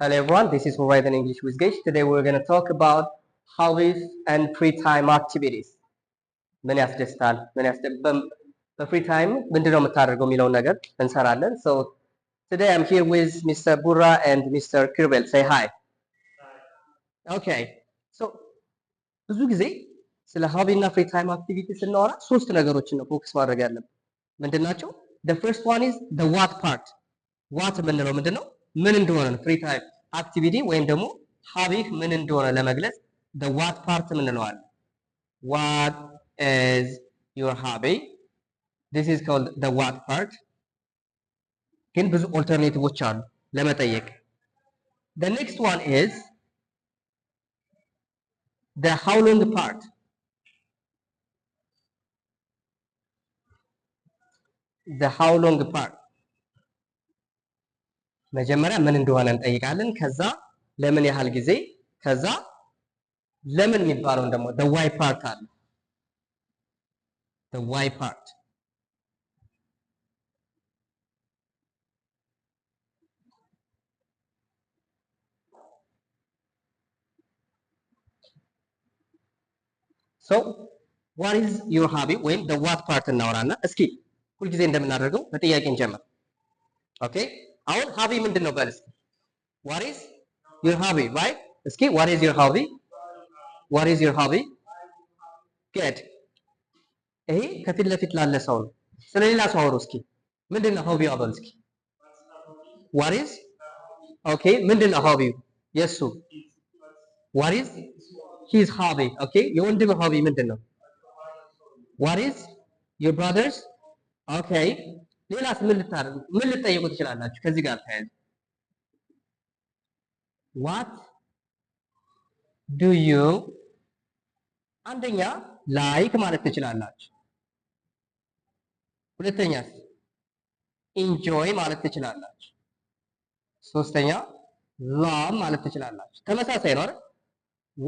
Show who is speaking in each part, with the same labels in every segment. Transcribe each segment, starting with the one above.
Speaker 1: Hello everyone, this is Horizon English with Gage. Today we're going to talk about hobbies and free time activities. ምን ያስደስታል? በፍሪ ታይም ምንድነው የምታደርገው የሚለውን ነገር እንሰራለን። So today I'm here with Mr. Burra and Mr. Kirbel. Say hi. Okay. So ብዙ ጊዜ ስለ ሆቢ እና ፍሪ ታይም አክቲቪቲ ስናወራ ሶስት ነገሮችን ነው ፎከስ ማድረግ ያለብን። ምንድናቸው? The first one is the what part. What የምንለው ምንድነው? ምን እንደሆነ ነው ፍሪ ታይም አክቲቪቲ ወይም ደግሞ ሆቢህ ምን እንደሆነ ለመግለጽ the what part እንለዋለን። What is your hobby? This is called the what part. ግን ብዙ ኦልተርኔቲቮች አሉ ለመጠየቅ። The next one is the how long part. The how long part. መጀመሪያ ምን እንደሆነ እንጠይቃለን። ከዛ ለምን ያህል ጊዜ፣ ከዛ ለምን የሚባለውን ደግሞ the why part አለ። The why part. So what is your hobby ወይም the what part እናወራና እስኪ ሁልጊዜ እንደምናደርገው በጥያቄ እንጀምር። ኦኬ አሁን ሆቢ ምንድነው በል እስኪ what is your hobby right እስኪ what is your hobby what is your hobby good ይሄ ከፊት ለፊት ላለ ሰው ነው ስለሌላ ሰው አውሩ እስኪ ምንድነው ሆቢ አበል እስኪ what is ኦኬ ምንድነው ሆቢው የሱ what is his hobby okay የወንድም ሆቢ ምንድነው what is your brothers okay ሌላስ ምን ልትጠይቁ ትችላላችሁ ከዚህ ጋር ተያይዞ what do you አንደኛ ላይክ ማለት ትችላላችሁ ሁለተኛስ ኢንጆይ ማለት ትችላላችሁ ሶስተኛ love ማለት ትችላላችሁ ተመሳሳይ ነው አይደል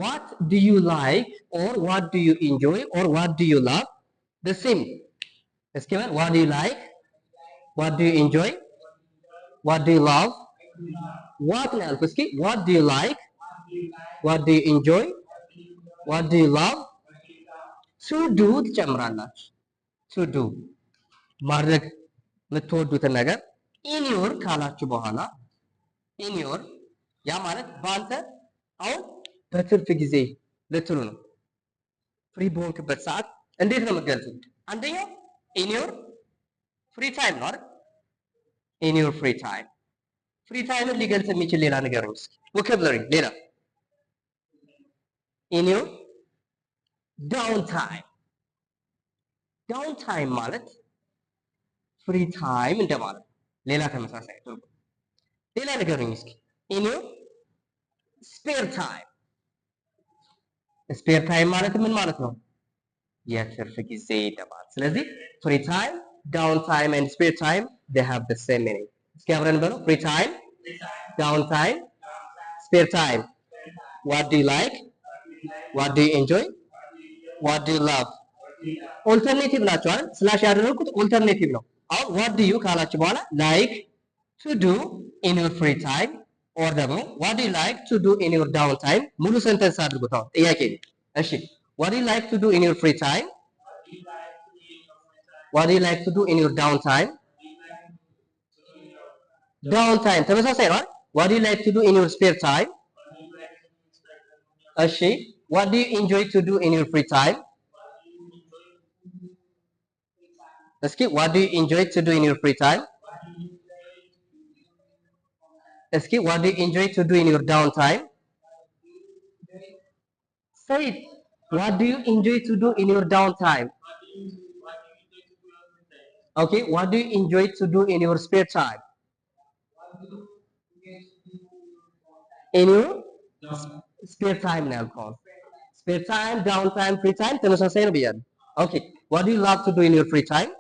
Speaker 1: what do you like or what do you enjoy or what do you love the same እስኪ what do you like what do you enjoy what do you love what ነው ያልኩት እስኪ what do you like what do you enjoy what do you love to do ትጨምራላችሁ to do ማድረግ የምትወዱትን ነገር in your ካላችሁ በኋላ in your ያ ማለት በአንተ አሁን በትርፍ ጊዜ ልትሉ ነው ፍሪ በሆንክበት ሰዓት እንዴት ነው የምትገልጹት አንደኛው in your free time ነው አይደል in your free time ፍሪ ታይምን ሊገልጽ የሚችል ሌላ ነገር ነው እስኪ vocabulary ሌላ in your down time down time ማለት ፍሪ ታይም እንደማለት ሌላ ተመሳሳይ ትርጉም ሌላ ነገር ነው እስኪ in your spare time spare time ማለት ምን ማለት ነው የትርፍ ጊዜ እንደማለት ስለዚህ free time down time and spare time they have the same meaning እስኪ አብረን በለው free time down time spare time what do you like what do you enjoy what do you love ኦልተርኔቲቭ ናቸው አይደል ስላሽ ያደረኩት ኦልተርኔቲቭ ነው አሁን what do you ካላችሁ በኋላ like to do in your free time or ደግሞ what do you like to do in your down time ሙሉ ሰንተንስ አድርጉት አሁን ጥያቄ እሺ what do you like to do in your free time what do you like to do in your down time down time ተመሳሳይ ነው አይደል what do you like to do in your spare time እሺ what do you enjoy to do in your free time እስኪ what do you enjoy to do in your free time እስኪ what do you enjoy to do in your down time say it what do you enjoy to do in your down time okay what do you enjoy to do in your spare time in your spare time now call spare time down time free time ተመሳሳይ ነው ብያለሁ okay what do you love to do in your free time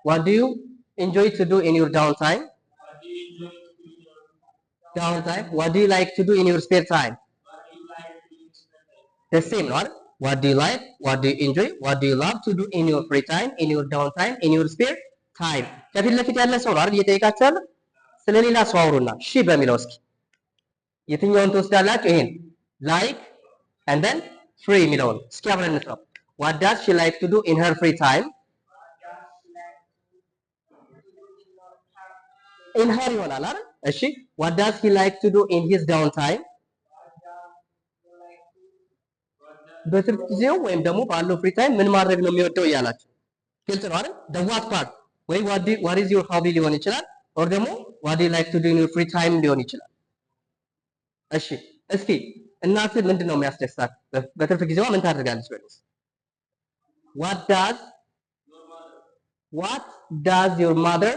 Speaker 1: what do you enjoy to do in your down time down time what do you like to do in your spare time the same right what do you like what do you enjoy what do you love to do in your free time in your down time in your spare time ከፊት ለፊት ያለ ሰው ነው አይደል እየጠየቃችሁ ያለው ስለሌላ ሰው አውሩና ሺ በሚለው እስኪ የትኛውን ትወስዳላችሁ? ይሄን like and then free የሚለውን እስኪ አብረን እንስራው። what does she like to do in her free time? in her ይሆናል አይደል? እሺ what does he like to do in his down time? በትርፍ ጊዜው ወይም ደግሞ ባለው ፍሪ ታይም ምን ማድረግ ነው የሚወደው እያላችሁ ግልጽ ነው አይደል? the what part ወይ what is your hobby ሊሆን ይችላል or ደግሞ what do you like to do in your free time ሊሆን ይችላል። እሺ እስኪ እናት ምንድን ነው የሚያስደስታት? በትርፍ ጊዜዋ ምን ታደርጋለች? በሉስ what does your mother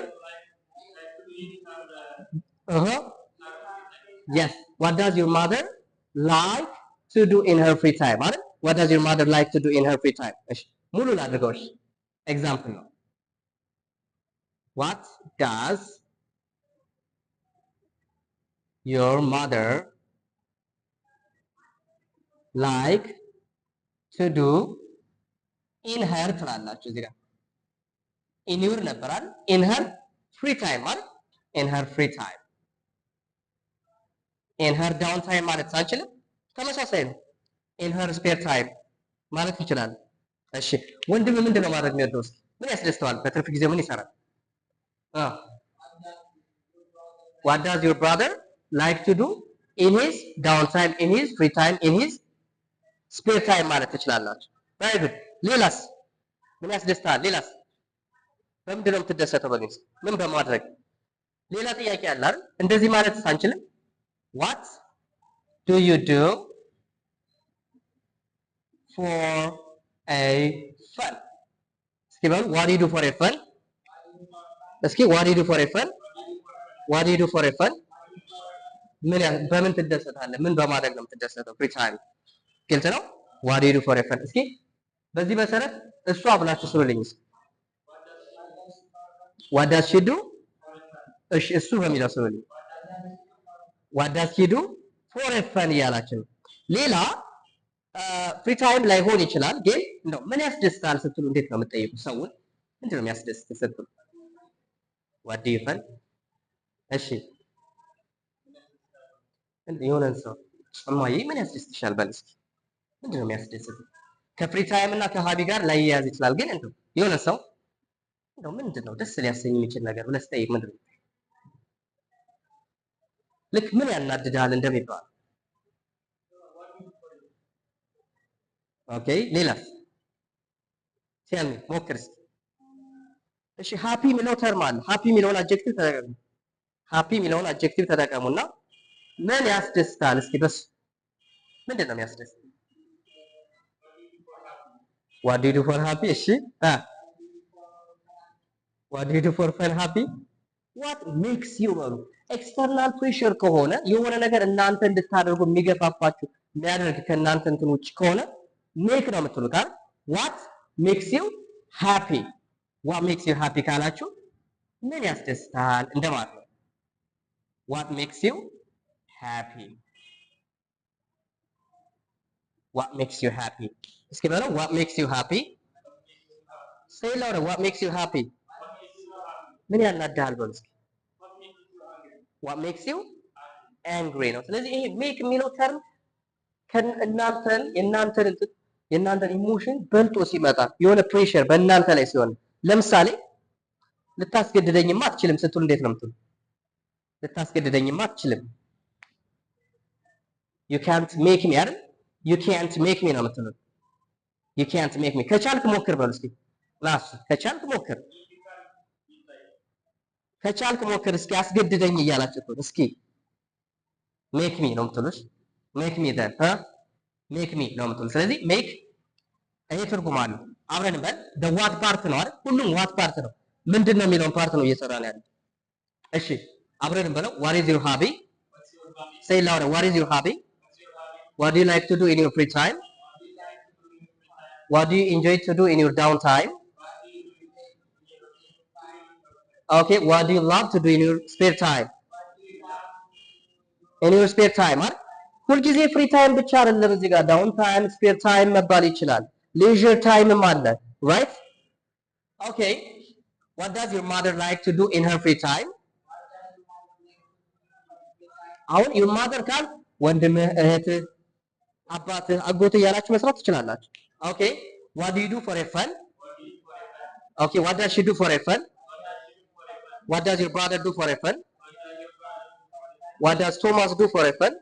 Speaker 1: yes what does your mother like to do in her free time አይደል? what does your mother like to do in her free time? እሺ ሙሉ ላድርገው። እሺ ኤግዛምፕል ነው what does your mother like to do in her ትላላችሁ እዚህ ጋር in your ነበር አይደል? in her free time አይደል? in her free time in her down time ማለት አንችልም? ተመሳሳይ ነው። in her spare time ማለት ይችላል። እሺ ወንድም ምንድን ነው ማድረግ የሚወደው? እስኪ ምን ያስደስተዋል? በትርፍ ጊዜው ምን ይሰራል? what does your brother like to do in his down time, in his free time, in his spare time ማለት ትችላላችሁ። very good ሌላስ ምን ያስደስታል? ሌላስ በምንድን ነው የምትደሰተው? በሉኝ ምን በማድረግ ሌላ ጥያቄ አለ አይደል? እንደዚህ ማለት አንችልም? what do you do for a fun? እስኪ በሉ what do you do for a fun? እስኪ what do you do for a fun? what do you do for a fun? በምን ትደሰታለህ? ምን በማድረግ ነው የምትደሰተው? ፍሪ ታይም ግልጽ ነው። what do you do for a fun? እስኪ በዚህ መሰረት እሷ ብላችሁ ስሩልኝ። what does she do? እሺ እሱ በሚለው ስሩልኝ። what does he do for a fun እያላችሁ ነው። ሌላ ፍሪ ታይም ላይሆን ይችላል፣ ግን እንደው ምን ያስደስታል ስትሉ እንዴት ነው የምትጠይቁት? ሰውን ምንድን ነው የሚያስደስት ስትሉ what do you fun? እሺ የሆነን ሰው እማዬ ምን ያስደስትሻል በል እስኪ ምንድን ነው የሚያስደስት? ከፍሪ ታይም እና ከሀቢ ጋር ላይያዝ ይችላል፣ ግን እንደው የሆነ ሰው እንደው ምንድን ነው ደስ ሊያሰኝ የሚችል ነገር ብለህ ስጠይቅ ምንድን ነው ልክ ምን ያናድዳል እንደሚባል። ኦኬ ሌላስ ቴል ሚ ሞክር እስኪ። እሺ ሃፒ የሚለው ተርም አለ። ሃፒ የሚለውን አጀክቲቭ ተጠቀሙ። ሃፒ የሚለውን አጀክቲቭ ተጠቀሙና ምን ያስደስታል? እስኪ በሱ ምንድን ነው የሚያስደስት? what do you do for happy? እሺ what do you do for fun? happy what makes you በሉ። ኤክስተርናል ፕሬሸር ከሆነ የሆነ ነገር እናንተ እንድታደርጉ የሚገፋፋችሁ የሚያደርግ ከእናንተ እንትን ውጭ ከሆነ ሜክ ነው የምትሉት አይደል? what makes you happy? what makes you happy ካላችሁ ምን ያስደስታል እንደማለት ነው። what makes you happy? what makes you happy? እስኪ በለው what makes you happy? say louder what makes you happy? ምን ያናድሃል በሉ እስኪ። what makes you angry ነው። ስለዚህ ይሄ ሜክ የሚለው ተርም የእናንተን ኢሞሽን በልጦ ሲመጣ የሆነ ፕሬሸር በእናንተ ላይ ሲሆን፣ ለምሳሌ ልታስገድደኝማ አትችልም ስትሉ እንዴት ነው የምትሉ? ልታስገድደኝማ አትችልም you can't make me አይደል? you can't make me ነው የምትሉት። you can't make me ከቻልክ ሞክር በሉ እስኪ። ራስ ከቻልክ ሞክር እስኪ አስገድደኝ እያላችሁ እስኪ make me ነው የምትሉት። make me then make me ነው የምትሉት። ስለዚህ make ይሄ ትርጉም አለው። አብረን በል the what part ነው አይደል? ሁሉም what part ነው። ምንድን ነው የሚለውን ፓርት ነው እየሰራን ያለው። እሺ አብረን በለው what is your hobby? say louder what is your hobby? what do you like to do in your free time? what do you enjoy to do in your downtime? okay what do you love to do in your spare time? in your spare time አይደል? ሁልጊዜ ፍሪ ታይም ብቻ አይደለም እዚህ ጋር ዳውን ታይም ስፔር ታይም መባል ይችላል። ሌዥር ታይምም አለ right? okay what does your mother like to do in her free time? አሁን your mother ካል ወንድምህ፣ እህትህ፣ አባትህ፣ አጎትህ እያላችሁ መስራት ትችላላችሁ። ኦኬ what do you do for a fun? Okay, what does she do for a fun? What does your brother do for a fun? What does Thomas do for a fun?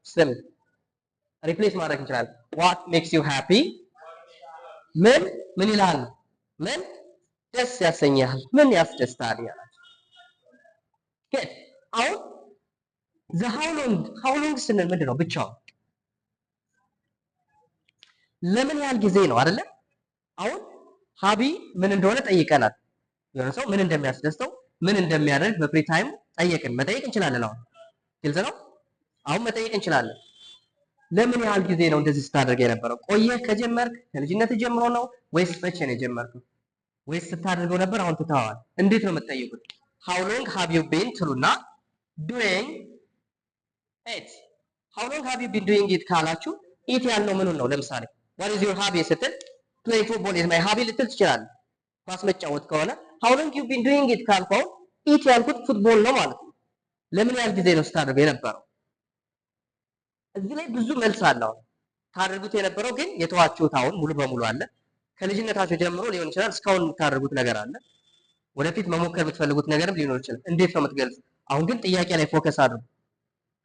Speaker 1: ስም ሪፕሌስ ማድረግ እንችላለን። what makes you happy? ምን ይላል? ምን ደስ ያሰኛል? ምን ያስደስታል? ያላችሁ good አሁን the how long ስንል ምንድን ነው? ብቻው ለምን ያህል ጊዜ ነው አይደለ? አሁን ሀቢ ምን እንደሆነ ጠይቀናል። የሆነ ሰው ምን እንደሚያስደስተው ምን እንደሚያደርግ በፍሪ ታይም ጠየቅን። መጠየቅ እንችላለን። አሁን ግልጽ ነው። አሁን መጠየቅ እንችላለን። ለምን ያህል ጊዜ ነው እንደዚህ ስታደርግ የነበረው? ቆየህ ከጀመርክ ከልጅነት ጀምሮ ነው ወይስ መቼ ነው የጀመርከው? ወይስ ስታደርገው ነበር አሁን ትተዋል? እንዴት ነው የምትጠይቁት? how long have you been ትሉና doing it how long have you been doing it ካላችሁ it ያልነው ምኑን ነው? ለምሳሌ what is your hobby ስትል playing football is my hobby ልትል ትችላለህ። ኳስ መጫወት ከሆነ how long you been doing it ካልከው it ያልኩት ፉትቦል ነው ማለት ነው። ለምን ያህል ጊዜ ነው ስታደርገው የነበረው? እዚህ ላይ ብዙ መልስ አለው። ታደርጉት የነበረው ግን የተዋችሁት አሁን ሙሉ በሙሉ አለ። ከልጅነታችሁ ጀምሮ ሊሆን ይችላል። እስካሁን የምታደርጉት ነገር አለ። ወደፊት መሞከር የምትፈልጉት ነገርም ሊኖር ይችላል። እንዴት ነው የምትገልጽ? አሁን ግን ጥያቄ ላይ ፎከስ አድርጉ።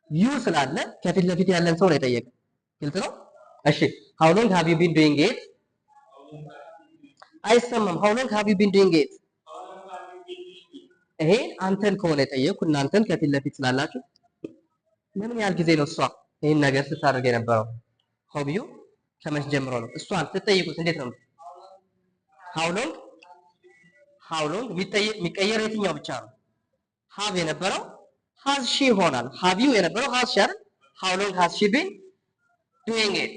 Speaker 1: ዩ ስላለ ከፊት ለፊት ያለን ሰው ነው የጠየቀ። ግልጽ ነው? እሺ how long have you been doing it? አይሰማም። how long have you been doing it? ይሄ አንተን ከሆነ የጠየኩ እናንተን ከፊት ለፊት ስላላችሁ ለምን ያህል ጊዜ ነው እሷ ይሄን ነገር ስታደርግ የነበረው? ሆቢዩ ከመቼ ጀምሮ ነው? እሷን ስትጠይቁት እንዴት ነው? how long የሚቀየር የትኛው ብቻ ነው? have የነበረው has she ይሆናል። have you የነበረው has she አይደል? how long has she been doing it?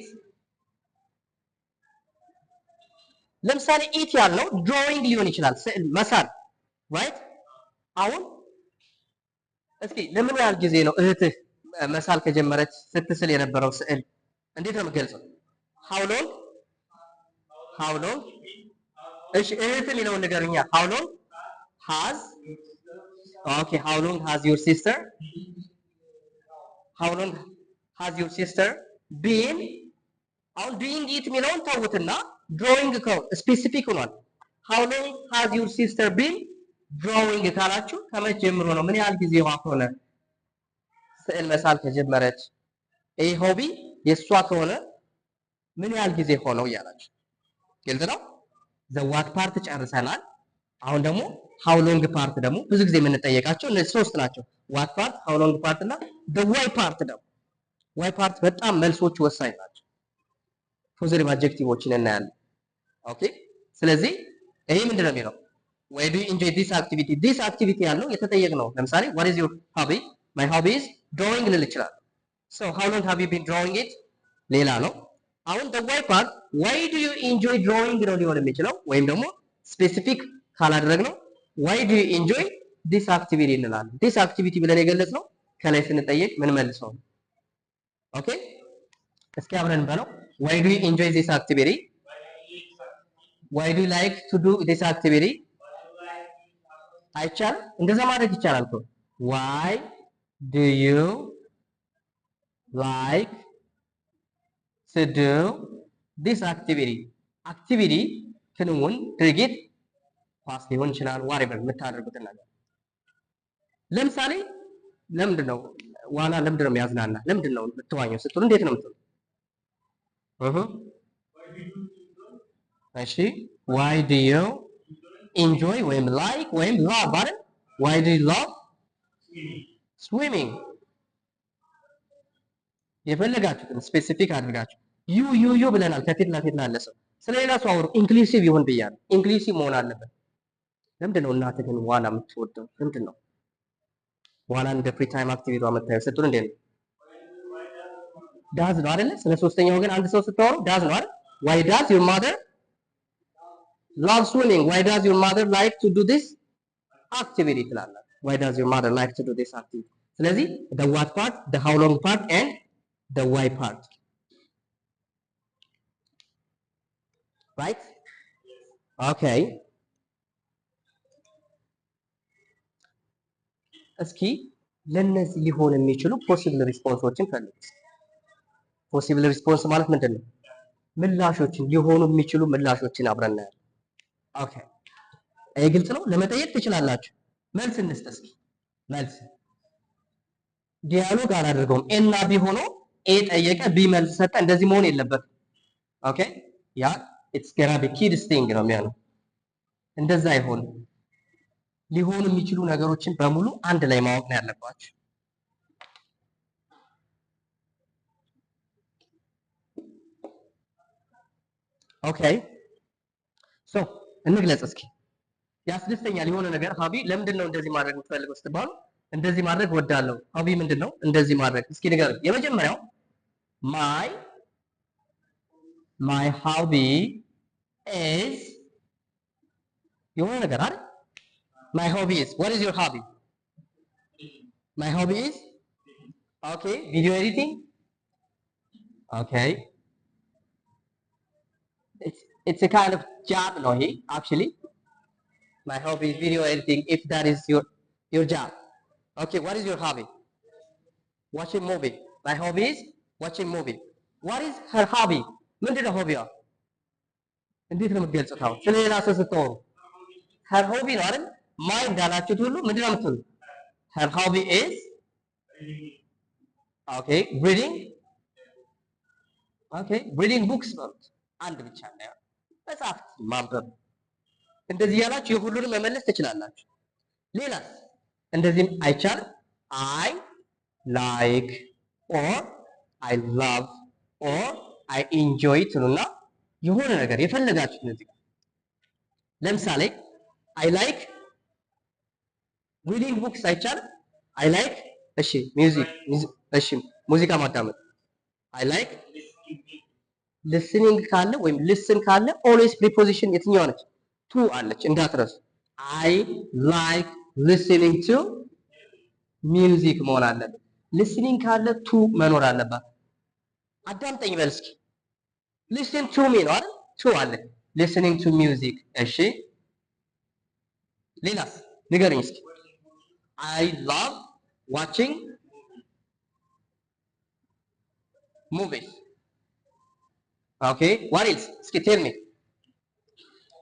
Speaker 1: ለምሳሌ it ያልነው drawing ሊሆን ይችላል፣ ስዕል መሳል right? አሁን እስኪ ለምን ያህል ጊዜ ነው እህትህ መሳል ከጀመረች ስትስል የነበረው ስዕል እንዴት ነው የምገልጸው? how long እሺ እህት የሚለውን ንገሩኛ። how long has okay how long has your sister been አሁን doing it የሚለውን ተውትና drawing ስፔሲፊክ ሆኗል። how long has your sister been drawing ካላችሁ ከመቼ ጀምሮ ነው? ምን ያህል ጊዜ ሆነ ስዕል መሳል ከጀመረች? ይሄ ሆቢ የእሷ ከሆነ ምን ያህል ጊዜ ሆነው እያላችሁ ግልጽ ነው። the what ፓርት ጨርሰናል። አሁን ደግሞ how long ፓርት ደግሞ ብዙ ጊዜ የምንጠየቃቸው እነዚህ ሶስት ናቸው። what ፓርት፣ how long ፓርት እና the why ፓርት ደግሞ why ፓርት በጣም መልሶቹ ወሳኝ ናቸው። ፖዚቲቭ አድጀክቲቮችን እናያለን። ኦኬ ስለዚህ ይሄ ምንድን ነው የሚለው? why do you enjoy this activity? this activity ያለው የተጠየቅነው ለምሳሌ what is your hobby? my hobby is drawing ልል ይችላል። so how long have you been drawing it? ሌላ ነው። አሁን the why part why do you enjoy drawing ነው ሊሆን የሚችለው፣ ወይም ደግሞ ስፔሲፊክ ካላደረግነው why do you enjoy this activity እንላለን። this activity ብለን የገለጽነው ከላይ ስንጠየቅ ምን መልሰው። ኦኬ እስኪ አብረን በለው why do you enjoy this activity? why do you like to do this activity? አይቻልም? እንደዛ ማድረግ ይቻላል እኮ why do you like to do this activity? activity ክንውን ድርጊት ኳስ ሊሆን ይችላል whatever የምታደርጉትን ነገር። ለምሳሌ ለምንድን ነው ዋና ለምንድን ነው የሚያዝናና? ለምንድን ነው የምትዋኘው ስትሉ እንዴት ነው የምትሉ? እሺ why do you enjoy ወይም like ወይም love አይደል? why do you love swimming? የፈለጋችሁትን ስፔሲፊክ አድርጋችሁ ዩ ብለናል። ከፊት ለፊት ላለ ሰው ስለሌላ ሰው አውሩ። ኢንክሉሲቭ ይሁን ብያለሁ። ኢንክሉሲቭ መሆን አለበት። ለምንድን ነው እናትህ ግን ዋና የምትወደው? ለምንድን ነው ዋናን እንደ ፍሪ ታይም አክቲቪቲ የምታየው ስትሉ እንዴት ነው? ዳዝ ነው አይደለ? ስለ ሶስተኛ ወገን አንድ ሰው ስታወሩ ዳዝ ነው አይደል? why does your mother love swimming? why does your mother like to do this activity ትላላችሁ። why does your mother like to do this activity? ስለዚህ the what part, the how long part and the why part. Right? Okay. እስኪ ለነዚህ ሊሆን የሚችሉ ፖሲብል ሪስፖንሶችን ፈልጉ። ፖሲብል ሪስፖንስ ማለት ምንድን ነው? ምላሾችን ሊሆኑ የሚችሉ ምላሾችን አብረን እናያለን። ኦኬ ይሄ ግልጽ ነው። ለመጠየቅ ትችላላችሁ። መልስ እንስጥ እስኪ። መልስ ዲያሎግ አላደርገውም። ኤ እና ቢ ሆኖ ኤ ጠየቀ፣ ቢ መልስ ሰጠ። እንደዚህ መሆን የለበትም። ኦኬ ያ ኢትስ ገና ቢ ኪድስ ቲንግ ነው የሚሆነው። እንደዛ አይሆንም። ሊሆኑ የሚችሉ ነገሮችን በሙሉ አንድ ላይ ማወቅ ነው ያለባችሁ። ኦኬ ሶ እንግለጽ እስኪ። ያስደስተኛል የሆነ ነገር ሀቢ ለምንድን ነው እንደዚህ ማድረግ የምትፈልገው ስትባሉ እንደዚህ ማድረግ ወዳለሁ። ሀቢ ምንድን ነው እንደዚህ ማድረግ? እስኪ ንገሩኝ። የመጀመሪያው my hobby is የሆነ ነገር አይደል? my hobby is, what is your hobby? My hobby is okay, video editing. Okay, it's a kind of job, no? Actually, my hobby is video editing. If that is your job, okay. What is your hobby? Watching movie. My hobby is watching movie. What is her hobby? ምንድን ነው ሆቢዋ? እንዴት ነው የምትገልጹት? አሁን ስለሌላ ሰው ስትሆኑ her hobby ነው አይደል? ማይ እንዳላችሁት ሁሉ ምንድን ነው የምትሉ? her hobby is okay, reading. Okay, reading books ነው። አንድ ብቻ ነው መጽሐፍት ማንበብ። እንደዚህ ያላችሁ የሁሉንም መመለስ ትችላላችሁ። ሌላስ እንደዚህም አይቻልም። I like or I love or I enjoy ትሉና የሆነ ነገር የፈለጋችሁት እዚህ ጋር ለምሳሌ I like reading books አይቻልም። I like እሺ እሺ ሙዚቃ ማዳመጥ። I like listening ካለ ወይም listen ካለ always preposition የትኛዋ ነች? to አለች እንዳትረሱ። I like listening to music መሆን አለበት። listening ካለ to መኖር አለባት። አዳምጠኝ በል እስኪ። listen to me ነው አይደል? to አለ listening to music። እሺ ሌላስ ንገረኝ እስኪ። I love watching movies. Okay, what else? እስኪ tell me.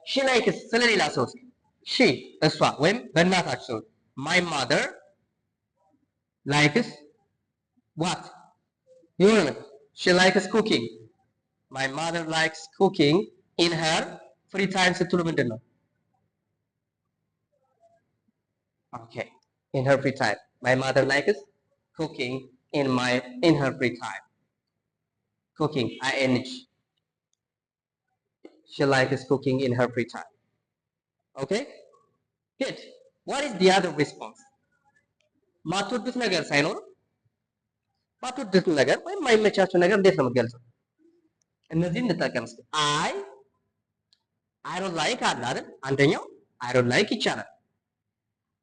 Speaker 1: she likes ስለሌላ ሰው እስኪ she እሷ ወይም በእናታችሁ ሰው my mother likes what? የሆነ ነገር she likes cooking. My mother likes cooking in her free time ስትሉ ምንድን ነው? Okay, in her free time. My mother likes cooking in her free time. Cooking, ing. She likes cooking in her free time. Okay, good. What is the other response? ማትወዱት ነገር ሳይኖር ማትወዱት ነገር ወይም የማይመቻችሁ ነገር እንዴት ነው የምትገልጸው? እነዚህን እንጠቀም እስኪ። I don't like አለ አይደል? አንደኛው I don't like ይቻላል።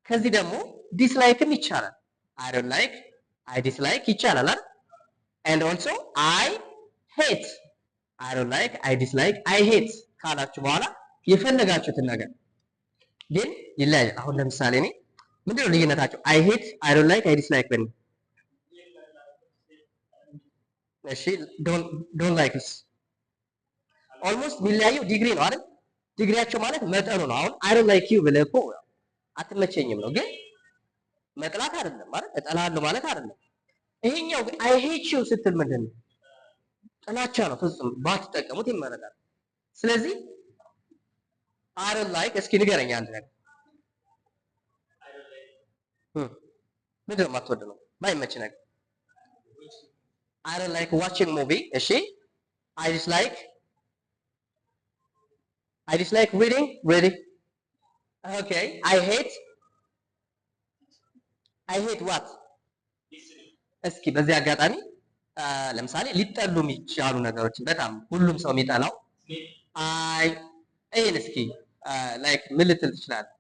Speaker 1: ከዚህ ደግሞ ዲስላይክም ይቻላል። I don't like, I dislike ይቻላል አይደል? And also I hate. I don't like, I dislike, I hate ካላችሁ በኋላ የፈለጋችሁትን ነገር ግን ይለያያል። አሁን ለምሳሌ እኔ ምንድነው ልዩነታቸው? I hate, I don't like, I dislike በእኔ እሺ don't like is almost የሚለያየው ዲግሪ ነው አይደል? ዲግሪያቸው ማለት መጠኑ ነው። አሁን I don't like you ብለህ እኮ አትመቸኝም ነው፣ ግን መጥላት አይደለም ማለት እጠላለሁ ማለት አይደለም። ይሄኛው ግን I hate you ስትል ምንድን ነው? ጥላቻ ነው። ፍጹም ባትጠቀሙት ይመረጣል። ስለዚህ I don't like እስኪ ንገረኝ አንድ ነገር ምንድን ነው የማትወድ ነው ማይመች ነገር? I don't like watching movie። እሺ I dislike reading። Okay, I hate what? እስኪ በዚህ አጋጣሚ ለምሳሌ ሊጠሉ የሚቻሉ ነገሮችን በጣም ሁሉም ሰው የሚጠላው ይሄን እስኪ ላይክ ምን ልትል ትችላለህ?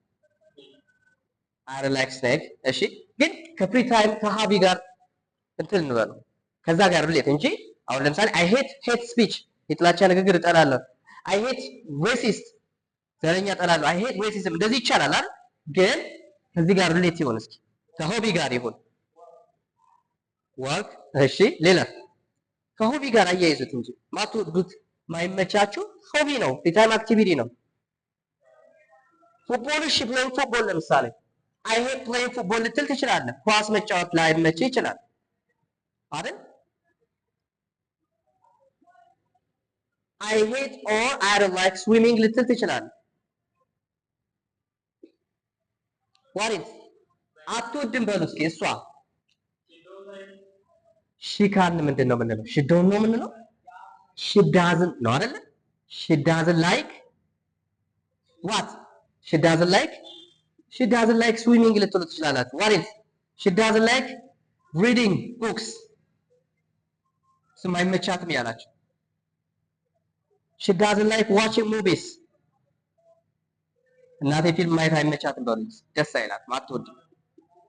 Speaker 1: I don't like snake። እሺ ግን ከፍሪ ታይም ከሀቢ ጋር እንትን እንበለው ከዛ ጋር ብሌት እንጂ አሁን ለምሳሌ I hate speech የጥላቻ ንግግር እጠላለሁ። I hate racist ዘረኛ እጠላለሁ። I hate racism እንደዚህ ይቻላል አይደል? ግን ከዚህ ጋር ብሌት ይሆን እስኪ ከሆቢ ጋር ይሁን ወርክ። እሺ ሌላ ከሆቢ ጋር አያይዙት እንጂ ማትወዱት ማይመቻችሁ ሆቢ ነው፣ የታይም አክቲቪቲ ነው። ፉትቦል እሺ፣ ፕሌይንግ ፉትቦል ለምሳሌ አይ ሄት ፕሌይንግ ፉትቦል ልትል ትችላለህ። ኳስ መጫወት ላይመችህ ይችላል አይደል? አይ ሄት ኦር አይ ዶንት ላይክ ስዊሚንግ ልትል ትችላለህ። ዋት ኢዝ አትወድም በሉ እስኪ እሷ ሺ ካልን ምንድን ነው የምንለው? ሺ ዶንት ነው የምንለው? ሺ ዳዝንት ነው አይደለ? ሺ ዳዝንት ላይክ ዋት? ሺ ዳዝንት ላይክ ስዊሚንግ ልትሉ ትችላላችሁ። ዋት ኢዝ ሺ ዳዝንት ላይክ ሪዲንግ ቡክስ አይመቻትም ያላችሁ። ሺ ዳዝንት ላይክ ዋቺንግ ሙቪስ እናቴ ፊልም ማየት አይመቻትም በሉ። ደስ አይላትም፣ አትወድም።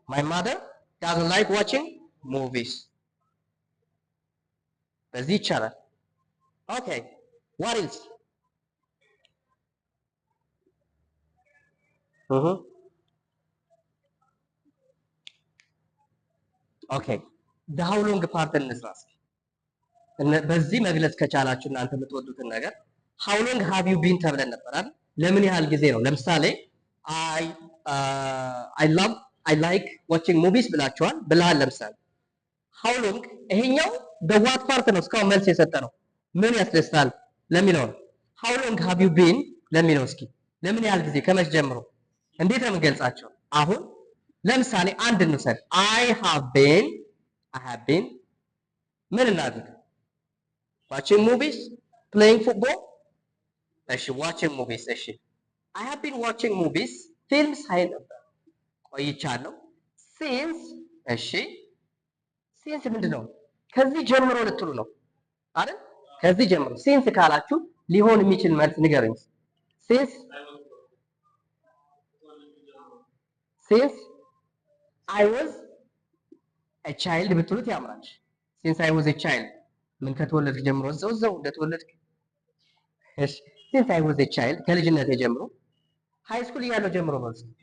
Speaker 1: ማይ ማደር ዳዝንት ላይክ ዋቺንግ ሙቪስ በዚህ ይቻላል። ኦኬ ዋት ኢዝ ኦኬ the how long ፓርት እንስራ እስኪ። በዚህ መግለጽ ከቻላችሁ እናንተ የምትወዱትን ነገር how long have you been ተብለን ነበር አይደል? ለምን ያህል ጊዜ ነው? ለምሳሌ I like watching movies ብላችኋል ብለሃል። ለምሳሌ how long ይሄኛው the what ፓርት ነው እስካሁን መልስ የሰጠ ነው። ምን ያስደስታል ለሚለው ነው። how long have you been ለሚለው እስኪ ለምን ያህል ጊዜ ከመቼ ጀምሮ እንዴት ነው የምንገልጻቸው? አሁን ለምሳሌ አንድ እንውሰድ። I have been ምን እናድርግ? watching movies playing football እሺ watching movies እሺ I have been watching movies ፊልም ሳይ ነበር ቆይቻለሁ since እሺ since ምንድን ነው? ከዚህ ጀምሮ ልትሉ ነው አይደል? ከዚህ ጀምሮ since ካላችሁ ሊሆን የሚችል መልስ ንገሩኝ። since I was a child ብትሉት ያምራል። since I was a child ምን ከተወለድክ ጀምሮ እዛው እንደተወለድክ። እሺ since I was a child ከልጅነቴ ጀምሮ ሃይ ስኩል እያለሁ ጀምሮ ማለት ነው።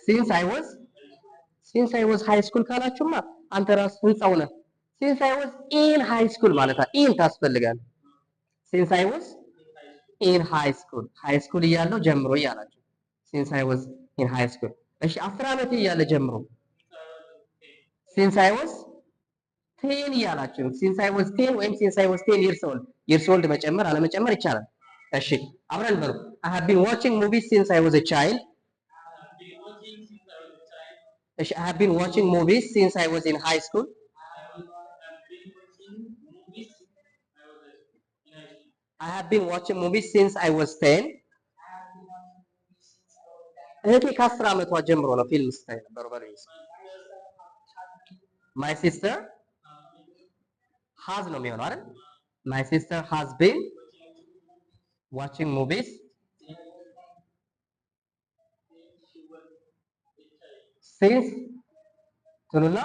Speaker 1: since I was high school ካላችሁማ አንተ ራስህ ህንጻው ነህ። since I was in high school ማለት ኢን ታስፈልጋል። since I was in high school እያለሁ ጀምሮ እያላችሁ since I was in high school። እሺ 10 ዓመት እያለ ጀምሮ since I was 10 እያላችሁ since I was 10 ወይም since I was 10 years old መጨመር አለመጨመር ይቻላል። እሺ አብረን በሉ I have been watching movies since I was a child። እሺ I have been watching movies since I was in high school። I have been watching movies since I was 10። እህቴ ከ10 ዓመቷ ጀምሮ ነው ፊልም ስታይ ነበር በለኝ። My sister has ነው የሚሆነው አይደል? My sister has been watching movies since ትሉና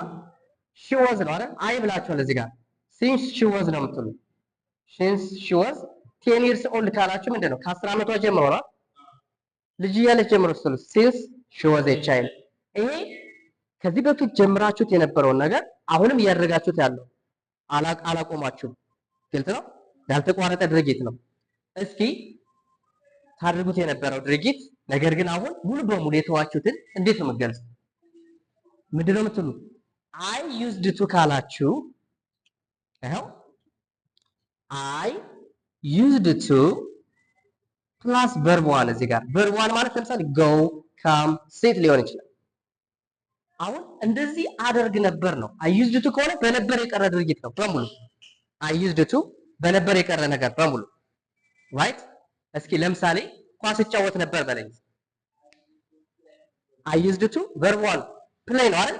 Speaker 1: she was ነው አይደል? አይ ብላችኋል እዚህ ጋር since she was ነው የምትሉ። since she was 10 years old ካላችሁ ምንድን ነው? ከ10 ዓመቷ ጀምሮ ነው ልጅ እያለች ጀምሮ ስትሉ since she was a child። ይሄ ከዚህ በፊት ጀምራችሁት የነበረውን ነገር አሁንም እያደረጋችሁት ያለው አላቆማችሁም። ግልጽ ነው። ያልተቋረጠ ድርጊት ነው። እስኪ ታድርጉት የነበረው ድርጊት ነገር ግን አሁን ሙሉ በሙሉ የተዋችሁትን እንዴት ነው የምትገልጹት? ምንድን ነው የምትሉት? I used to ካላችሁ ይኸው I used to ፕላስ verb one እዚህ ጋር verb one ማለት ለምሳሌ go come sit ሊሆን ይችላል። አሁን እንደዚህ አደርግ ነበር ነው። I used to ከሆነ በነበር የቀረ ድርጊት ነው በሙሉ። I used to በነበር የቀረ ነገር በሙሉ right። እስኪ ለምሳሌ ኳስ እጫወት ነበር በለኝ። I used to verb one play ነው አይደል?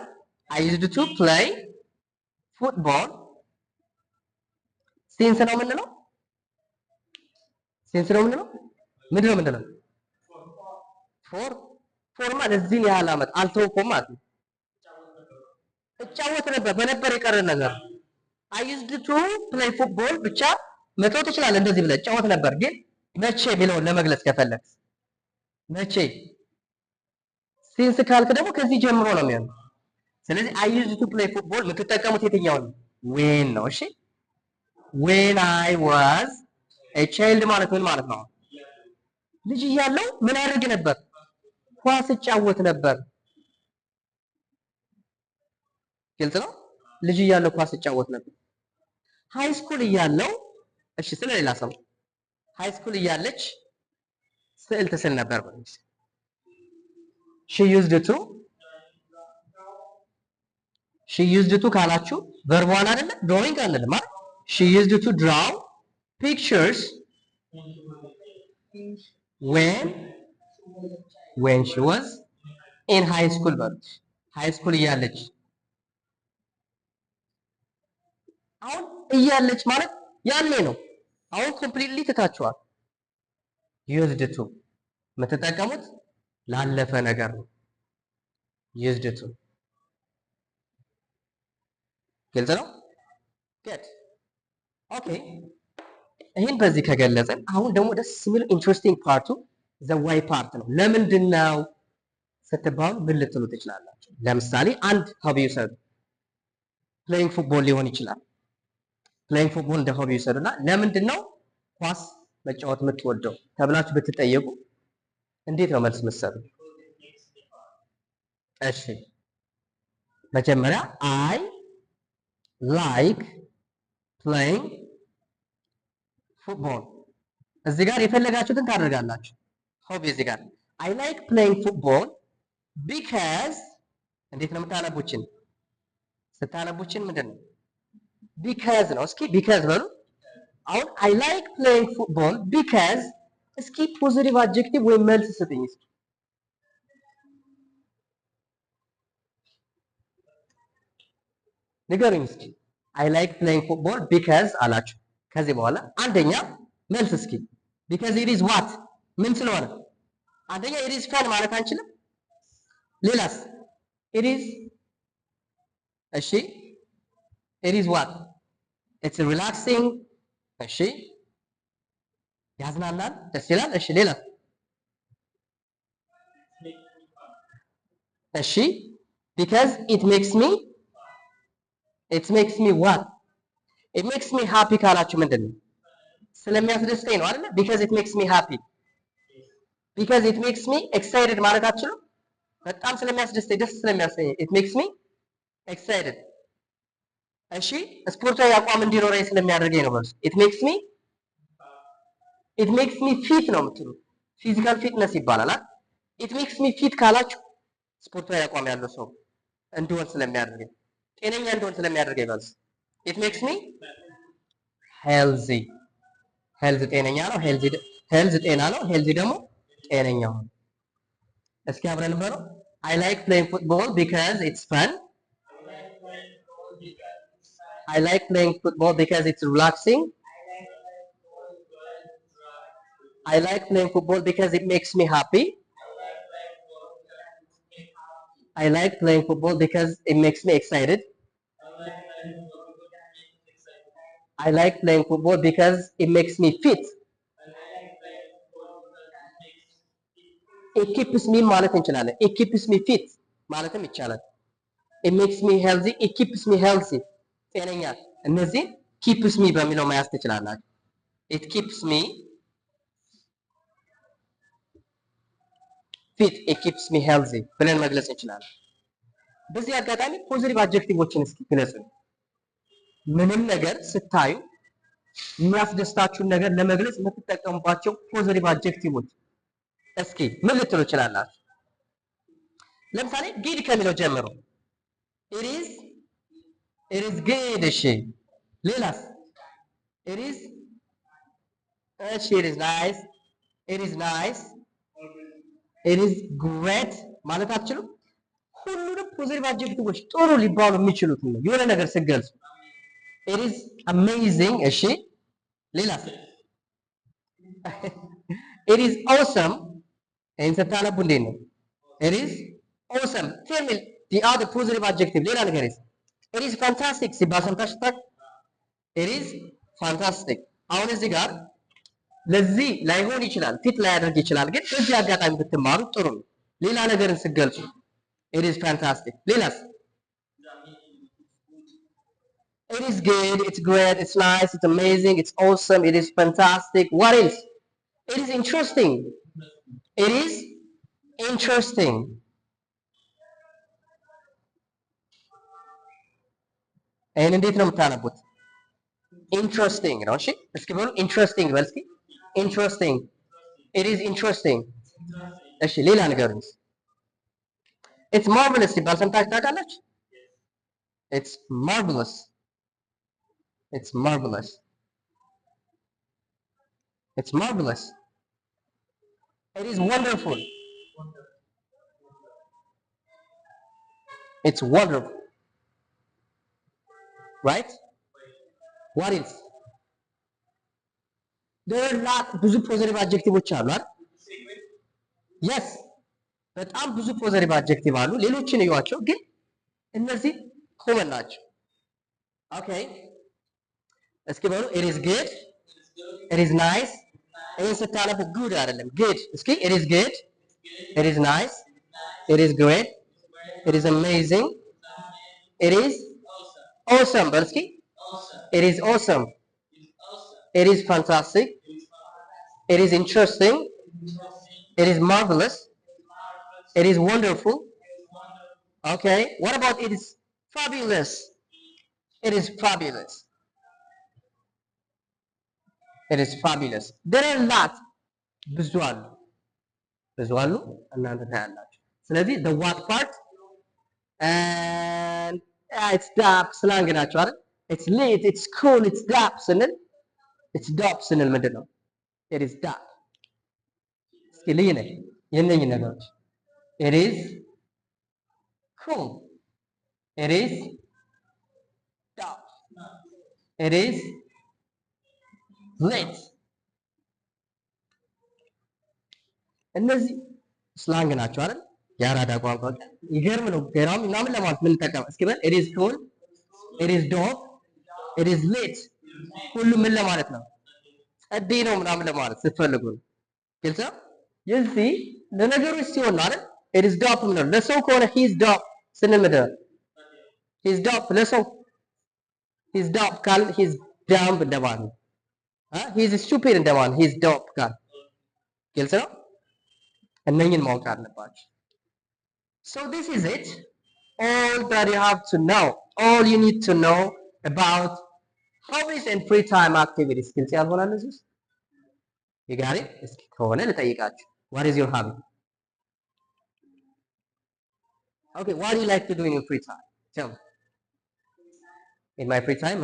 Speaker 1: I used to play football since ነው የምንለው። since ነው የምንለው ምንድን ነው የምንለው? for ማለት እዚህን ያህል ዓመት አልተውኩም ማለት ነው። እጫወት ነበር በነበር የቀረ ነገር። I used to play football ብቻ መተው ትችላለህ። እንደዚህ ብለህ እጫወት ነበር ግን መቼ የሚለውን ለመግለጽ ከፈለግ መቼ። since ካልክ ደግሞ ከዚህ ጀምሮ ነው የሚሆነው። ስለዚህ I used to play football የምትጠቀሙት የትኛውን when ነው? እሺ when I was a child ማለት ምን ማለት ነው? ልጅ እያለሁ ምን አደርግ ነበር? ኳስ እጫወት ነበር። ግልጽ ነው። ልጅ እያለሁ ኳስ እጫወት ነበር። ሃይ ስኩል እያለሁ እሺ፣ ስለሌላ ሰው ሃይ ስኩል እያለች ስዕል ትስል ነበር። she used to ካላችሁ ቨርቧን አይደለ drawing አንልም አይደል? she used to draw pictures when she was in high school but high school እያለች አሁን እያለች ማለት ያኔ ነው። አሁን ኮምፕሊትሊ ትታችኋል። used to የምትጠቀሙት ላለፈ ነገር ነው። used to ግልጽ ነው። good okay ይሄን በዚህ ከገለጸን አሁን ደግሞ ደስ የሚል ኢንትረስቲንግ ፓርቱ the why part ነው። ለምንድን ነው ስትባሉ ምን ልትሉ ትችላላችሁ? ለምሳሌ አንድ ሆቢ ይውሰዱ። playing football ሊሆን ይችላል። playing football እንደ ሆቢ ይውሰዱና ለምንድን ነው ኳስ መጫወት የምትወደው ተብላችሁ ብትጠየቁ እንዴት ነው መልስ የምትሰጡ? እሺ መጀመሪያ I like playing football እዚህ ጋር የፈለጋችሁትን ታደርጋላችሁ። ሆቢ እዚህ ጋር I like playing football because እንዴት ነው የምታነቡችን? ስታነቡችን ምንድን ነው? because ነው። እስኪ because በሉ። አሁን I like playing football because እስኪ ፖዚቲቭ አድጀክቲቭ ወይም መልስ ስጡኝ እስኪ። ንገሩኝ እስኪ I like playing football because አላችሁ። ከዚህ በኋላ አንደኛ መልስ እስኪ because it is what ምን ስለሆነ አንደኛ it is fun ማለት አንችልም? ሌላስ it is እሺ it is what it's relaxing እሺ ያዝናናል፣ ደስ ይላል። እሺ ሌላ እሺ because it makes me what it makes me happy ካላችሁ ምንድን ነው? ስለሚያስደስተኝ ነው አይደል? because it makes me happy because it makes me excited ማለት አትችሉም? በጣም ስለሚያስደስተኝ ደስ ስለሚያሰኝ it makes me excited እሺ ስፖርታዊ አቋም እንዲኖረኝ ስለሚያደርገኝ ነው ማለት it makes me fit ነው የምትሉት። ፊዚካል ፊትነስ ይባላል አይደል? it makes me fit ካላችሁ ስፖርታዊ አቋም ያለው ሰው እንዲሆን ስለሚያደርገኝ ጤነኛ እንዲሆን ስለሚያደርገኝ ማለት it makes me healthy ጤነኛ ነው። health ጤና ነው። healthy ደግሞ ጤነኛ ነው። እስኪ አብረን እንበለው I like playing football because it's fun I like playing football because it's relaxing I like playing football because it makes me happy I like playing football because it makes me excited I like playing football because it makes me fit it keeps me ማለት እንችላለን it keeps me fit ማለትም ይቻላል it makes me healthy it keeps me healthy ጤነኛ እነዚህ keeps me በሚለው መያዝ ትችላላችሁ it keeps me fit it keeps me healthy ብለን መግለጽ እንችላለን። በዚህ አጋጣሚ ፖዚቲቭ አድጀክቲቮችን እስኪ ግለጹ። ምንም ነገር ስታዩ የሚያስደስታችሁን ነገር ለመግለጽ የምትጠቀሙባቸው ፖዚቲቭ አድጀክቲቮች እስኪ ምን ልትሉ ይችላላችሁ? ለምሳሌ good ከሚለው ጀምሮ it is good እሺ ሌላስ it is እሺ it is nice it is great ማለት አትችሉም? ሁሉንም ፖዚቲቭ አድጀክቲቮች ጥሩ ሊባሉ የሚችሉት ነው የሆነ ነገር ስትገልጹ it is amazing እሺ ሌላስ it is awesome ይሄን ስታነቡ እንዴት ነው? it is awesome tell me the other positive adjective ሌላ ነገር it is fantastic ሲባል ሰምታችሁ ታውቃላችሁ? it is fantastic አሁን እዚህ ጋር ለዚህ ላይሆን ይችላል ፊት ላይ ያደርግ ይችላል ግን በዚህ አጋጣሚ ብትማሩ ጥሩ ነው። ሌላ ነገርን ስትገልጹ it is fantastic ሌላስ It is good, it's great, it's nice, it's amazing, it's awesome, it is fantastic. What else? It is interesting. It is interesting. ይህን እንዴት ነው የምታነቡት? ኢንትረስቲንግ ነው። እሺ እስኪ በሉ ኢንትረስቲንግ በል እስኪ። ኢንትረስቲንግ ኢት ኢዝ ኢንትረስቲንግ። እሺ ሌላ ንገሩኝ። ኢትስ ማርቨለስ ሲባል ሰምታችሁ ታውቃላችሁ? ኢትስ ማርቨለስ ኢትስ ማርቨለስ ኢትስ ማርቨለስ ኢት ኢዝ ወንደርፉል ኢትስ ወንደርፉል ራይት ዋት ኢዝ there are lot ብዙ ፖዘቲቭ አድጀክቲቮች አሉ አይደል? የስ በጣም ብዙ ፖዘቲቭ አድጀክቲቭ አሉ። ሌሎችን እዩዋቸው፣ ግን እነዚህ ኮመን ናቸው። ኦኬ እስኪ በሉ it is good, it is nice። ይሄን ስታነቡ good አይደለም good። እስኪ it is good, it is nice, it is great, it is amazing, it is awesome። በሉ እስኪ it is awesome, it is fantastic, it is interesting, it is marvelous, it is wonderful. Okay, what about it is fabulous? It is fabulous. It is fabulous. There are a lot. ብዙ አሉ እናንተ ታያላችሁ። ስለዚህ the what part and it's dope ስላንግ ናቸው አይደል? It's lit, it's cool, it's dope ስንል ምንድን ነው? It is dope። እስኪ ልይ ነኝ የእነኝህ ነገሮች it is cool, it is dope, it is lit። እነዚህ ስላንግ ናቸው አይደል? የአራዳ ቋንቋ ይገርም ነው። ገራም ምናምን ለማለት ምን ተጠቀም እስኪ በል it is cool, it is dope, it is lit። ሁሉ ምን ለማለት ነው? ጸዴ ነው ምናምን ለማለት ስትፈልጉ ነው። ግልጽ ነው። የዚህ ለነገሮች ሲሆን ነው አይደል? it is dope ነው። ለሰው ከሆነ he is dope ስንል ምንድን ነው? he is dope ለሰው he is dope ካል he is dumb እንደማለት ነው። he is stupid እንደማለት he is dope ካል ግልጽ ነው። እነኝን ማወቅ አለባችሁ። so this is it, all that you have to know, all you need to know about hobbies and free time activities። ግልጽ ያልሆናል እዚህ ውስጥ ይጋሪ እስኪ ከሆነ ልጠይቃችሁ what is your hobby? okay, what do you like to do in your free time? tell me. in my free time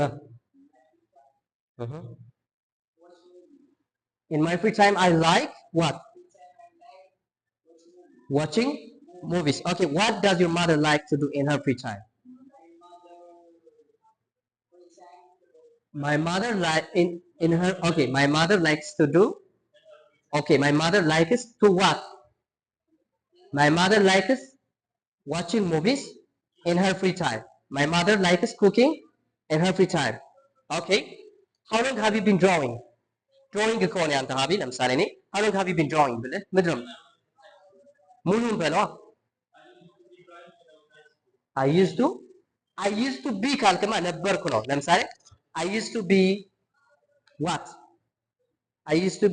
Speaker 1: in my free time I like what? watching movies. okay, what does your mother like to do in her free time? my mother like in her okay, my mother likes to do okay, my mother likes to what? my mother likes watching movies in her free time. my mother likes cooking in her free time. okay, how long have you been drawing? drawing ከሆነ ያንተ ሀቢ ለምሳሌ እኔ how long have you been drawing ብለህ ምንድን ነው ሙሉን በለዋ I used to be ካልክማ ነበርኩ ነው። ለምሳሌ I used to be what? I used to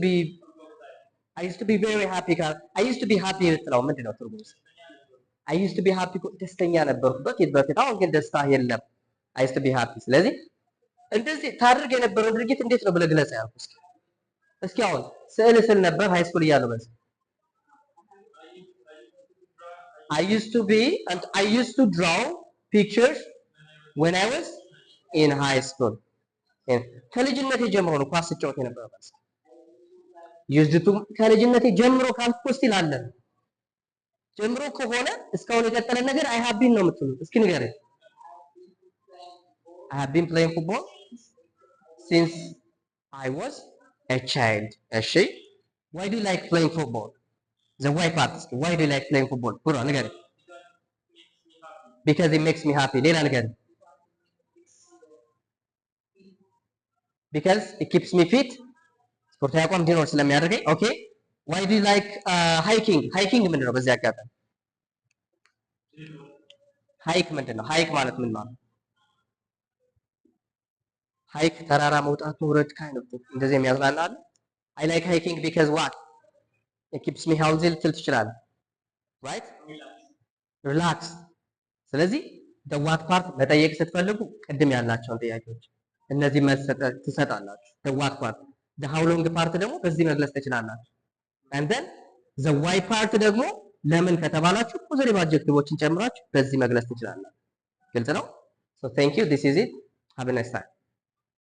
Speaker 1: be very happy ካል I used to be happy ልትለው ምንድን ነው ትርጉሙ? I used to be happy ደስተኛ ነበርኩ በፊት አሁን ግን ደስታ የለም። I used to be happy። ስለዚህ እንደዚህ ታድርግ የነበረው ድርጊት እንዴት ነው ብለህ ግለጽ ያልኩህ። እስኪ አሁን ስዕል ነበር ሃይ ስኩል እያለሁ በስ I used to draw pictures when I was in high school. ከልጅነቴ ጀምሮ ነው ኳስ ስጫወት የነበረው ማለት ነው። used to ከልጅነቴ ጀምሮ ካልኩ ስቲል አለ ጀምሮ ከሆነ እስካሁን የቀጠለ ነገር I have been ነው የምትሉት። እስኪ ንገረኝ። I have been playing football since I was a child. እሺ why do you like playing football? the why part why do you like playing football? ቁራ ንገረኝ። because it makes me happy። ሌላ ንገረኝ። because it keeps me fit ስፖርታዊ አቋም እንዲኖር ስለሚያደርገኝ። ኦኬ why do you like hiking ምንድን ነው? በዚህ አጋጣሚ ሃይክ ምንድን ነው? ሃይክ ማለት ምን ማለት? ሃይክ ተራራ መውጣት መውረድ kind of thing እንደዚህ የሚያዝናና አለ። I like hiking because what? It keeps me healthy ልትል ትችላለህ። right? relax ስለዚህ the what part መጠየቅ ስትፈልጉ ቅድም ያላቸውን ጥያቄዎች እነዚህ መሰጠት ትሰጣላችሁ። the what part the how long part ደግሞ በዚህ መግለጽ ትችላላችሁ። and then the why part ደግሞ ለምን ከተባላችሁ ፖዚቲቭ አድጀክቲቮችን ጨምራችሁ በዚህ መግለጽ ትችላላችሁ። ግልጽ ነው? so thank you this is it have a nice time